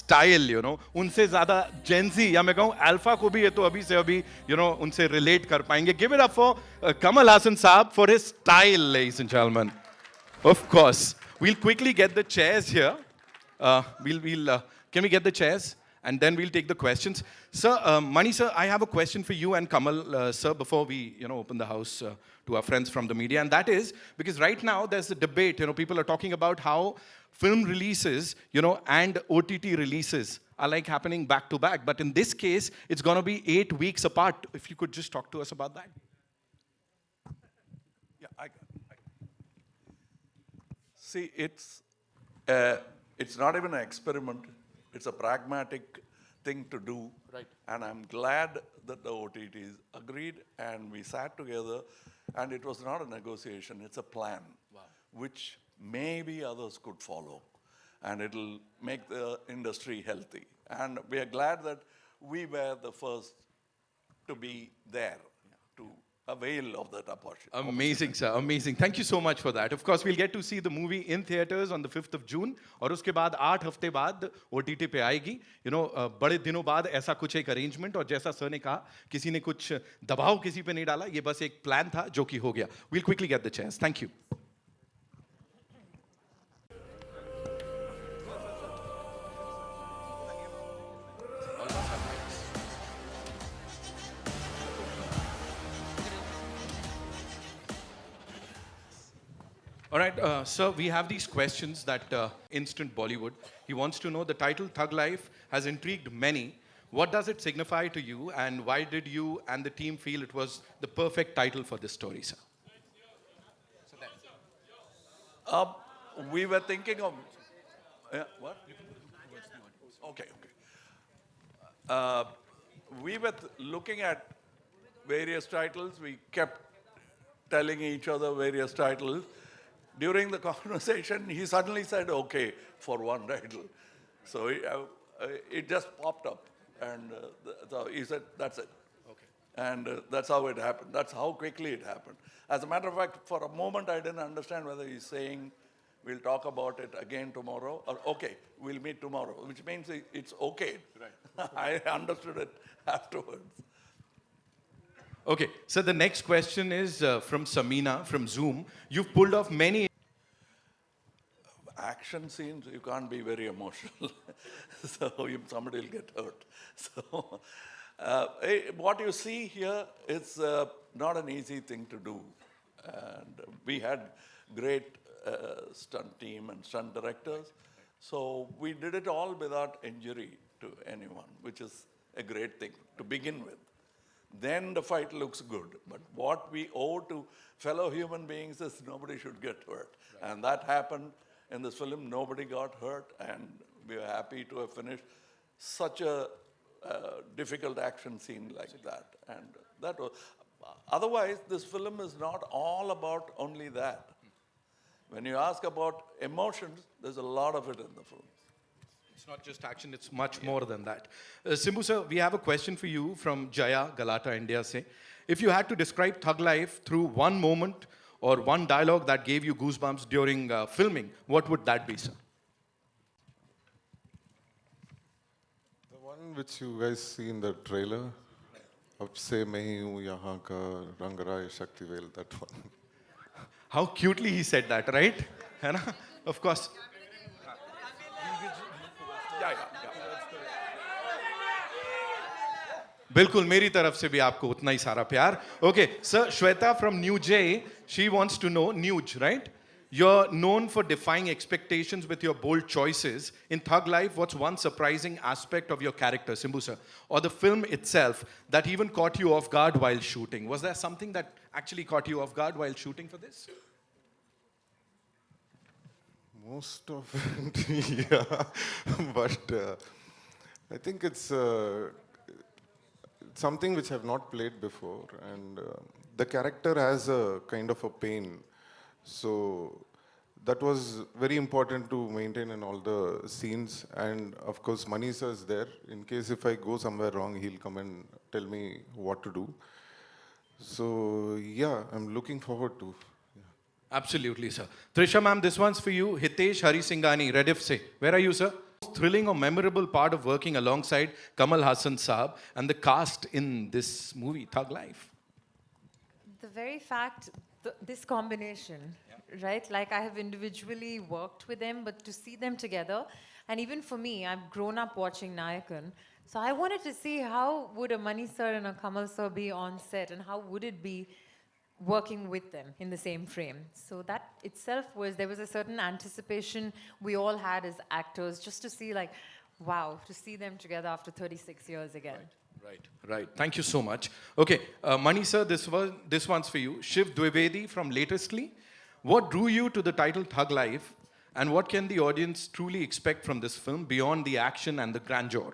style, you know, उनसे ज़्यादा Gen Z या मैं कहूँ Alpha को भी ये तो अभी से अभी, you know, उनसे relate कर पाएंगे. Give it up for Kamal Haasan साहब for his style, ladies and gentlemen. Of course. We'll quickly get the chairs here. Can we get the chairs? And then we'll take the questions. Sir, Mani sir, I have a question for you and Kamal sir before we, you know, open the house to our friends from the media. And that is because right now there's a debate. You know, people are talking about how film releases, you know, and OTT releases are like happening back to back. But in this case, it's going to be 8 weeks apart. If you could just talk to us about that. Yeah, see, it's not even an experiment. It's a pragmatic thing to do. Right. And I'm glad that the OTTs agreed and we sat together, and it was not a negotiation, it's a plan. Wow. Which maybe others could follow, and it'll make the industry healthy. And we are glad that we were the first to be there, to avail of that opportunity. Amazing, sir. Amazing. Thank you so much for that. Of course, we'll get to see the movie in theaters on the 5th of June. और उसके बाद 8 हफ्ते बाद OTT पे आएगी. You know, बड़े दिनों बाद ऐसा कुछ एक arrangement, और जैसा सर ने कहा, किसी ने कुछ दबाव किसी पे नहीं डाला. ये बस एक plan था जो कि हो गया. We'll quickly get the chairs. Thank you. All right, sir, we have these questions that Instant Bollywood. He wants to know the title Thug Life has intrigued many. What does it signify to you, and why did you and the team feel it was the perfect title for this story, sir? We were thinking of... what? Okay. We were looking at various titles. We kept telling each other various titles. During the conversation, he suddenly said, okay, for one title. So it just popped up. And so he said, that's it. Okay. And that's how it happened. That's how quickly it happened. As a matter of fact, for a moment, I didn't understand whether he's saying, we'll talk about it again tomorrow, or okay, we'll meet tomorrow, which means it's okay. Right. I understood it afterwards. Okay, so the next question is from Samina from Zoom. You've pulled off many Action scenes, you can't be very emotional. So somebody will get hurt. So what you see here is not an easy thing to do. And we had great stunt team and stunt directors. So we did it all without injury to anyone, which is a great thing to begin with. Then the fight looks good. But what we owe to fellow human beings is nobody should get hurt. Right. And that happened in this film. Nobody got hurt, and we are happy to have finished such a difficult action scene like that. And that was, otherwise, this film is not all about only that. When you ask about emotions, there's a lot of it in the film. It's not just action, it's much more than that. Simbu sir, we have a question for you from Jaya, Galata, India. Say, if you had to describe Thug Life through one moment or one dialogue that gave you goosebumps during filming, what would that be, sir? The one which you guys see in the trailer, Ab se मैं ही हूँ यहाँ का रंगराय Sakthivel, that one. How cutely he said that, right? है ना? Of course. Yeah. बिल्कुल मेरी तरफ से भी आपको उतना ही सारा प्यार. Okay, sir, Shweta from New J, she wants to know, Nuj, right? You're known for defying expectations with your bold choices. In Thug Life, what's one surprising aspect of your character, Simbu sir, or the film itself that even caught you off guard while shooting? Was there something that actually caught you off guard while shooting for this? Most of it, yeah. But I think it's something which I've not played before, and the character has a kind of a pain. So that was very important to maintain in all the scenes. And of course, Mani sir is there. In case if I go somewhere wrong, he'll come and tell me what to do. So yeah, I'm looking forward to. Absolutely, sir. Trisha ma'am, this one's for you. Hitesh Hari Singhani, Rediff se. Where are you, sir? thrilling or memorable part of working alongside Kamal Haasan Saab and the cast in this movie, Thug Life? The very fact, this combination, right? Like I have individually worked with them, but to see them together, and even for me, I've grown up watching Nayakan. So I wanted to see how would a Mani sir and a Kamal sir be on set, and how would it be working with them in the same frame. So that itself there was a certain anticipation we all had as actors, just to see like, wow, to see them together after 36 years again. Right. Thank you so much. Okay, Mani sir, this one's for you. Shiv Dwivedi from Latestly. What drew you to the title Thug Life, and what can the audience truly expect from this film beyond the action and the grandeur?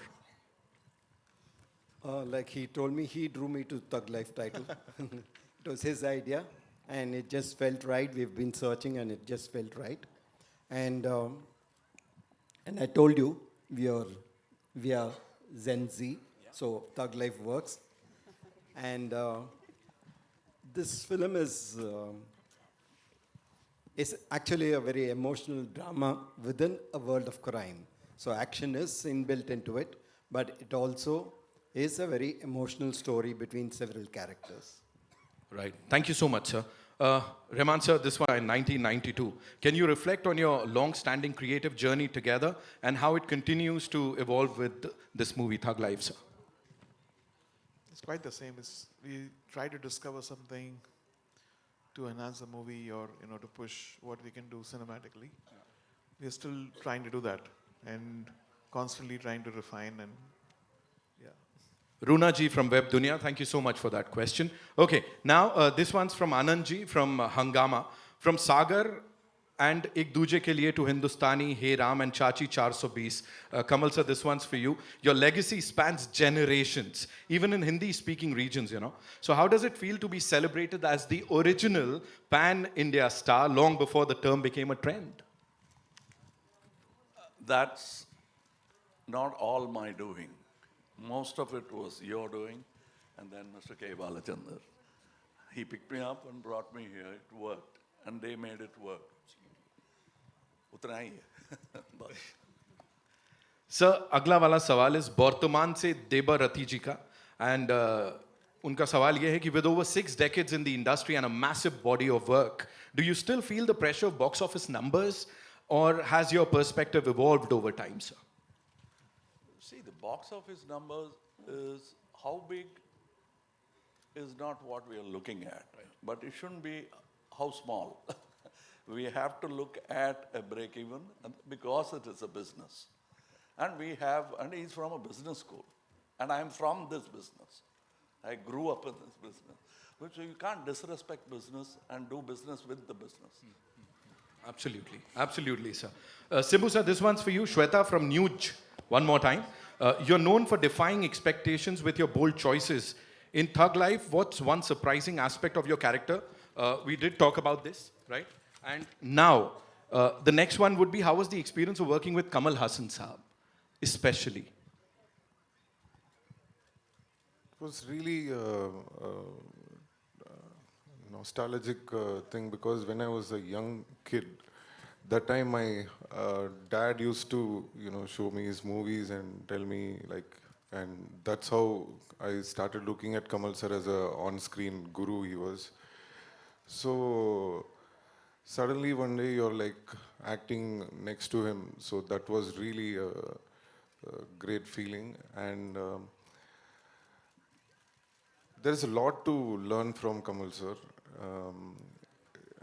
Like he told me, he drew me to Thug Life title. It was his idea, and it just felt right. We've been searching, and it just felt right. And I told you, we are Gen Z, so Thug Life works. And this film is actually a very emotional drama within a world of crime. So action is inbuilt into it, but it also is a very emotional story between several characters. Right. Thank you so much, sir. Rahman sir, this one in 1992. Can you reflect on your long-standing creative journey together and how it continues to evolve with this movie, Thug Life, sir? It's quite the same. We try to discover something to enhance the movie, or to push what we can do cinematically. We are still trying to do that and constantly trying to refine and Runa ji from Web Dunia, thank you so much for that question. Okay, now this one's from Anand ji from Hangama. From Sagar and Ek Duje Ke Liye to Hindustani, Hey Ram and Chachi 420. Kamal sir, this one's for you. Your legacy spans generations, even in Hindi-speaking regions, So how does it feel to be celebrated as the original pan-India star long before the term became a trend? That's not all my doing. Most of it was your doing, and then Mr. K. Balachandar. He picked me up and brought me here. It worked, and they made it work. उतना ही है. बस. Sir अगला वाला सवाल इस वर्तमान से देबा रति जी का एंड उनका सवाल ये है कि with over 6 decades in the industry and a massive body of work, do you still feel the pressure of box office numbers, or has your perspective evolved over time, sir? See, the box office numbers is how big is not what we are looking at, but it shouldn't be how small. We have to look at a break even because it is a business. And he's from a business school. And I'm from this business. I grew up in this business. Which you can't disrespect business and do business with the business. Absolutely, sir. Simbu sir, this one's for you. Shweta from Nuj. One more time. You're known for defying expectations with your bold choices. In Thug Life, what's one surprising aspect of your character? We did talk about this, right? And now, the next one would be, how was the experience of working with Kamal Haasan Saab, especially? It was really nostalgic thing, because when I was a young kid, that time my dad used to, show me his movies and tell me and that's how I started looking at Kamal sir as a on-screen guru he was. So suddenly one day you're acting next to him, so that was really a great feeling. And there is a lot to learn from Kamal sir.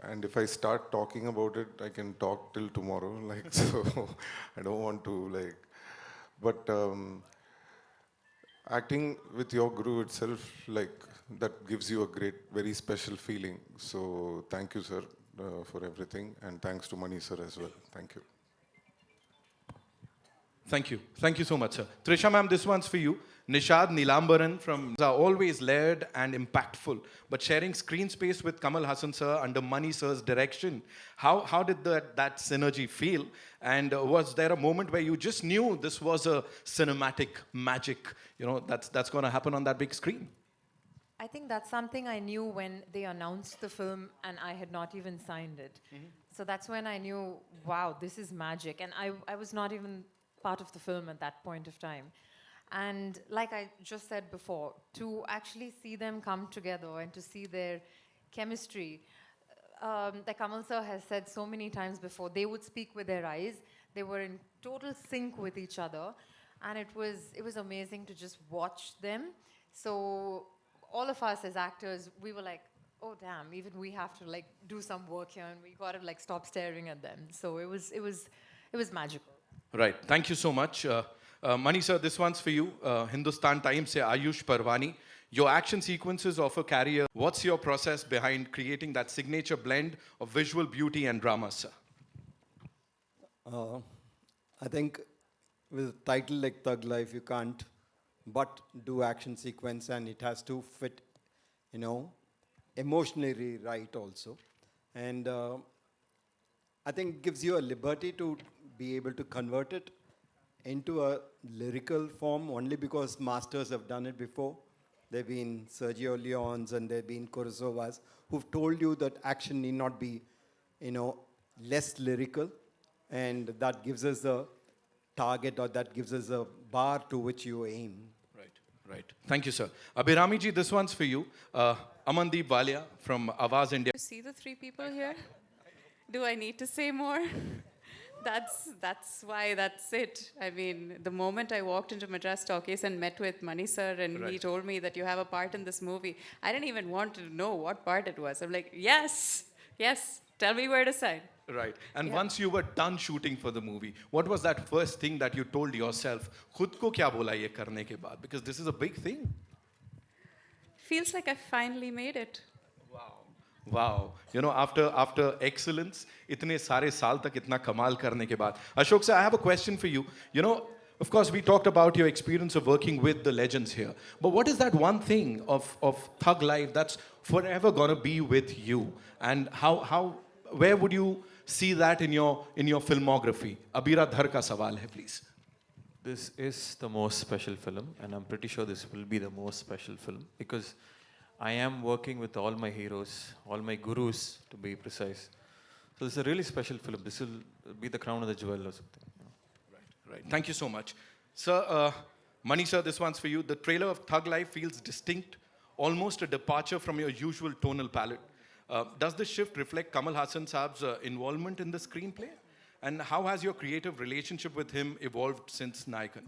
And if I start talking about it, I can talk till tomorrow. So I don't want to but acting with your guru itself, that gives you a great, very special feeling. So thank you, sir, for everything, and thanks to Mani sir as well. Thank you. Thank you so much, sir. Trisha ma'am, this one's for you. Nishad Nilambaran from are always layered and impactful, but sharing screen space with Kamal Haasan sir under Mani sir's direction, how did that synergy feel? And was there a moment where you just knew this was a cinematic magic, that's going to happen on that big screen? I think that's something I knew when they announced the film and I had not even signed it. So that's when I knew, wow, this is magic. And I was not even part of the film at that point of time. And like I just said before, to actually see them come together and to see their chemistry, like Kamal sir has said so many times before, they would speak with their eyes. They were in total sync with each other, and it was amazing to just watch them. So all of us as actors, we were like, oh damn, even we have to like do some work here, and we got to like stop staring at them. So it was magical. Right. Thank you so much. Mani sir, this one's for you. Hindustan Times se Ayush Parwani. Your action sequences offer carrier. What's your process behind creating that signature blend of visual beauty and drama, sir? I think with a title like Thug Life, you can't but do action sequence, and it has to fit, you know, emotionally right also. And I think it gives you a liberty to be able to convert it into a lyrical form only because masters have done it before. There have been Sergio Leones and there have been Kurosawas who've told you that action need not be, you know, less lyrical. And that gives us a target, or that gives us a bar to which you aim. Right. Thank you, sir. Abhirami ji, this one's for you. Amandeep Walia from Awaz India. You see the three people here? Do I need to say more? That's why, that's it. I mean, the moment I walked into Madras Talkies and met with Mani sir, and he told me that you have a part in this movie, I didn't even want to know what part it was. I'm like, yes, tell me where to sign. Right. And once you were done shooting for the movie, what was that first thing that you told yourself? Khud ko kya bola ye karne ke baad? Because this is a big thing. Feels like I finally made it. Wow. You know, after excellence, itne sare saal tak itna kamal karne ke baad. Ashok sir, I have a question for you. You know, of course, we talked about your experience of working with the legends here. But what is that one thing of Thug Life that's forever gonna be with you? And where would you see that in your filmography? Abira Dhar ka sawal hai, please. This is the most special film, and I'm pretty sure this will be the most special film because I am working with all my heroes, all my gurus to be precise. So this is a really special film. This will be the crown of the jewel or something. You know. Right. Thank you so much. Sir, Mani sir, this one's for you. The trailer of Thug Life feels distinct, almost a departure from your usual tonal palette. Does this shift reflect Kamal Haasan saab's involvement in the screenplay? And how has your creative relationship with him evolved since Nayakan?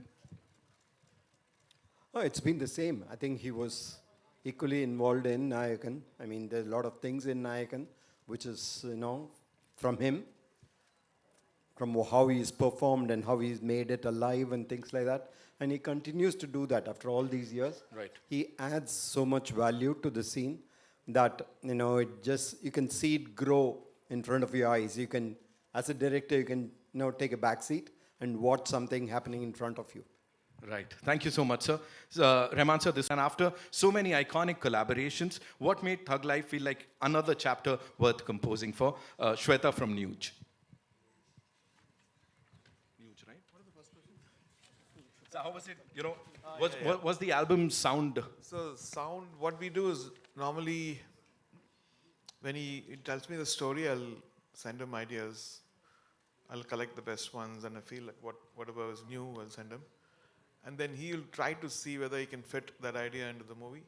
Oh, it's been the same. I think he was equally involved in Nayakan. I mean, there's a lot of things in Nayakan which is, you know, from him, from how he's performed and how he's made it alive and things like that. And he continues to do that after all these years. Right. He adds so much value to the scene that, you know, you can see it grow in front of your eyes. You can, as a director, you can, you know, take a back seat and watch something happening in front of you. Right. Thank you so much, sir. Rahman sir, and after so many iconic collaborations, what made Thug Life feel like another chapter worth composing for? Shweta from Nuge. Nuge, right? What is the first question? So how was it, you know, what was the album sound? So sound, what we do is normally when he tells me the story, I'll send him ideas. I'll collect the best ones, and I feel like whatever is new, I'll send him. And then he'll try to see whether he can fit that idea into the movie.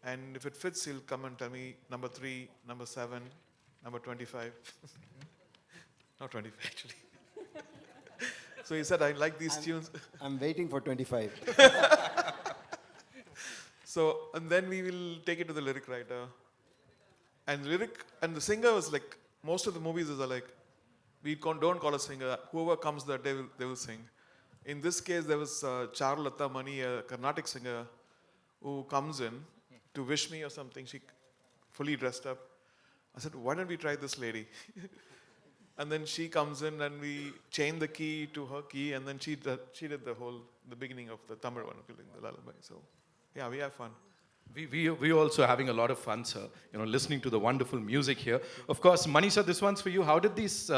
And if it fits, he'll come and tell me number 3, number 7, number 25. Not 25, actually. So he said, I like these tunes. I'm waiting for 25. So, and then we will take it to the lyric writer. And the singer was like, most of the movies are like, don't call a singer. Whoever comes that day, they will sing. In this case, there was Charulata Mani, a Carnatic singer, who comes in to wish me or something. She fully dressed up. I said, why don't we try this lady? And then she comes in and we chain the key to her key, and then she did the beginning of the Tamil one, the lullaby. So, yeah, we have fun. We also having a lot of fun, sir. You know, listening to the wonderful music here. Of course, Mani sir, this one's for you. How did these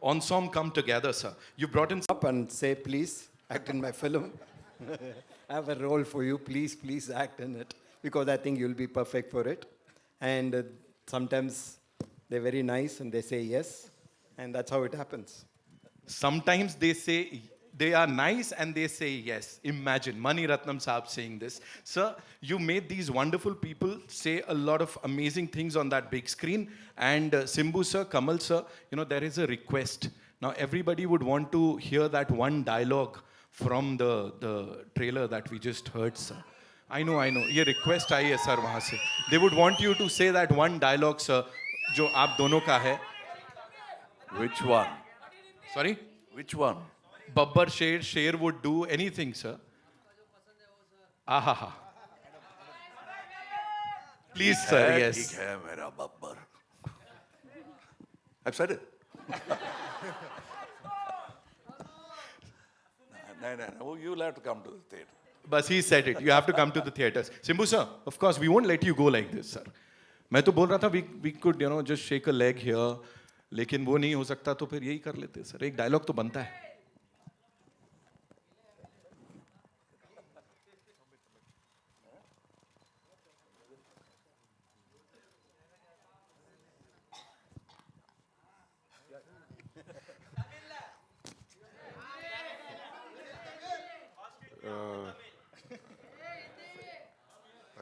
ensemble come together, sir? You brought in Up and say, please, act in my film. I have a role for you. Please act in it. Because I think you'll be perfect for it. And sometimes they're very nice and they say yes. And that's how it happens. Sometimes they say they are nice and they say yes. Imagine Mani Ratnam Saab saying this. Sir, you made these wonderful people say a lot of amazing things on that big screen. And Simbu sir, Kamal sir, there is a request. Now everybody would want to hear that one dialogue from the trailer that we just heard, sir. I know. ये request आई है sir वहाँ से. They would want you to say that one dialogue, sir, जो आप दोनों का है. Which one? Sorry? Which one? Babbar Sher would do anything, sir. Ahaha. Please, sir, yes. ठीक है मेरा Babbar. I've said it. No, you'll have to come to the theatre. But he said it. You have to come to the theatres. Simbu, sir, of course, we won't let you go like this, sir. मैं तो बोल रहा था we could, just shake a leg here. लेकिन वो नहीं हो सकता तो फिर यही कर लेते, सर. एक डायलॉग तो बनता है.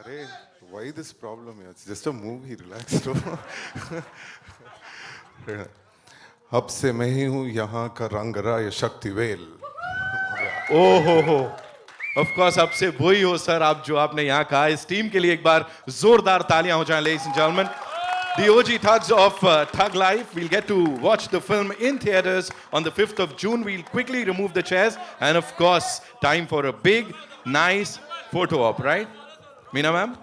Arey, why this problem here? It's just a movie, relax. अब से मैं ही हूँ यहाँ का रंगराय शक्तिवेल. ओहो Of course, अब से वही हो सर आप जो आपने यहाँ कहा. इस टीम के लिए एक बार जोरदार तालियां हो जाएं, ladies and gentlemen. The OG thugs of Thug Life. We'll get to watch the film in theaters on the 5th of June. We'll quickly remove the chairs. And of course, time for a big, nice photo op, right? Meena ma'am?